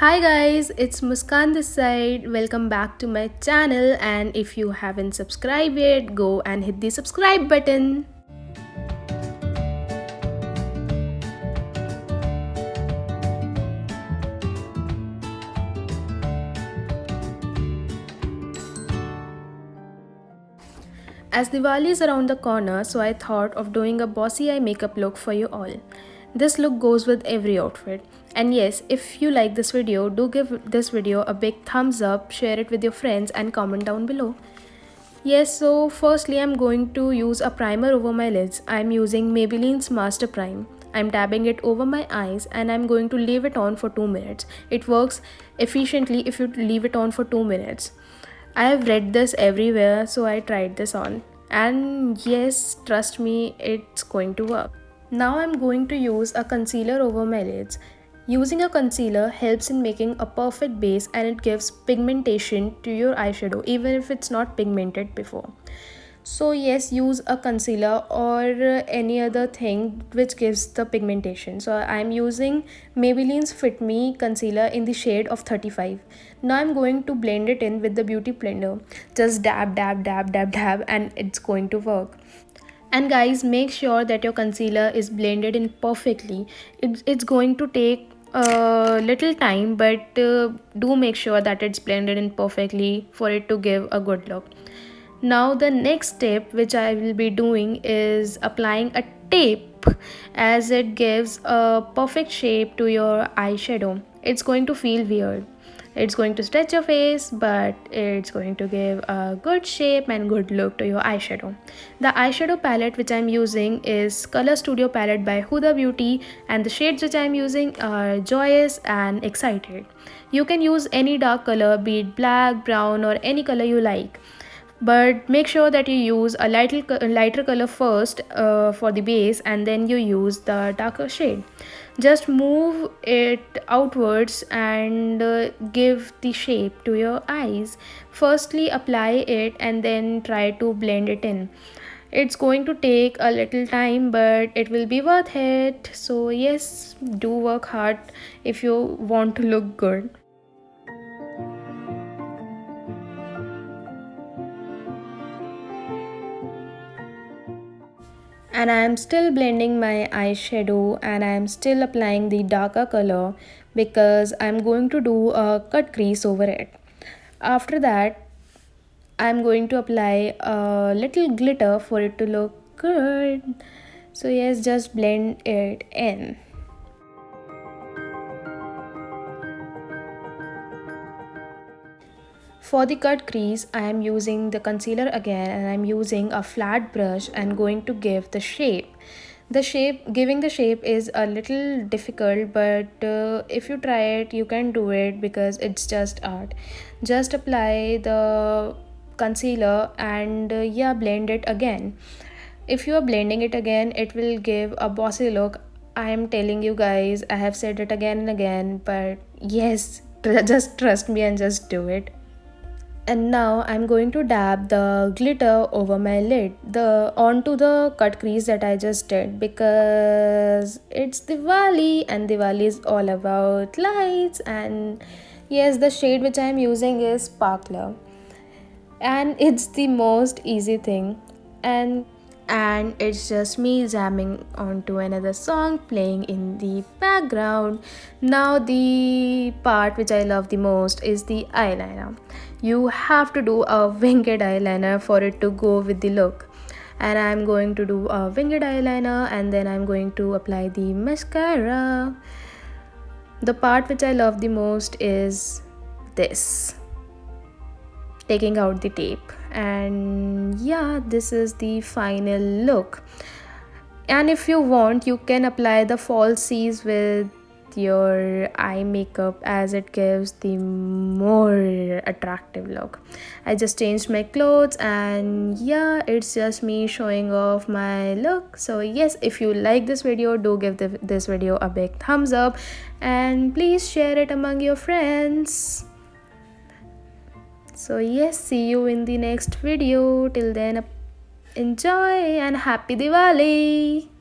Hi guys, it's Muskan this side. Welcome back to my channel, and if you haven't subscribed yet, go and hit the subscribe button. As Diwali is around the corner, so I thought of doing a bossy eye makeup look for you all. This look goes with every outfit. And yes, if you like this video, do give this video a big thumbs up, share it with your friends and comment down below. Yes, so firstly I'm going to use a primer over my lids. I'm using Maybelline's Master Prime. I'm dabbing it over my eyes and I'm going to leave it on for 2 minutes. It works efficiently if you leave it on for 2 minutes. I have read this everywhere, so I tried this on. And yes, trust me, it's going to work. Now I'm going to use a concealer over my lids. Using a concealer helps in making a perfect base and it gives pigmentation to your eyeshadow even if it's not pigmented before. So yes, use a concealer or any other thing which gives the pigmentation. So I'm using Maybelline's Fit Me concealer in the shade of 35. Now I'm going to blend it in with the beauty blender. Just dab dab dab dab dab and it's going to work. And guys, make sure that your concealer is blended in perfectly. It's going to take a little time, but do make sure that it's blended in perfectly for it to give a good look. Now the next step which I will be doing is applying a tape, as it gives a perfect shape to your eyeshadow. It's going to feel weird. It's going to stretch your face, but it's going to give a good shape and good look to your eyeshadow. The eyeshadow palette which I'm using is Color Studio palette by Huda Beauty, and the shades which I'm using are Joyous and Excited. You can use any dark color, be it black, brown or any color you like, but make sure that you use a lighter color first for the base, and then you use the darker shade. Just move it outwards and give the shape to your eyes. Firstly apply it and then try to blend it in. It's going to take a little time, but it will be worth it. So yes, do work hard if you want to look good. And I am still blending my eyeshadow and I am still applying the darker color because I'm going to do a cut crease over it. After that, I'm going to apply a little glitter for it to look good. So yes, just blend it in. For the cut crease, I am using the concealer again and I am using a flat brush and going to give the shape. Giving the shape is a little difficult, but if you try it, you can do it because it's just art. Just apply the concealer and yeah, blend it again. If you are blending it again, it will give a bossy look. I am telling you guys, I have said it again and again, but yes, just trust me and just do it. And now I'm going to dab the glitter over my lid, the onto the cut crease that I just did, because it's Diwali and Diwali is all about lights. And yes, the shade which I'm using is Sparkler, and it's the most easy thing. And it's just me jamming onto another song playing in the background. Now the part which I love the most is the eyeliner. You have to do a winged eyeliner for it to go with the look, and I'm going to do a winged eyeliner and then I'm going to apply the mascara. The part which I love the most is this, taking out the tape. And yeah, this is the final look. And if you want, you can apply the falsies with your eye makeup, as it gives the more attractive look. I just changed my clothes and yeah, it's just me showing off my look. So yes, if you like this video, do give this video a big thumbs up and please share it among your friends. So yes, see you in the next video. Till then, enjoy and happy Diwali!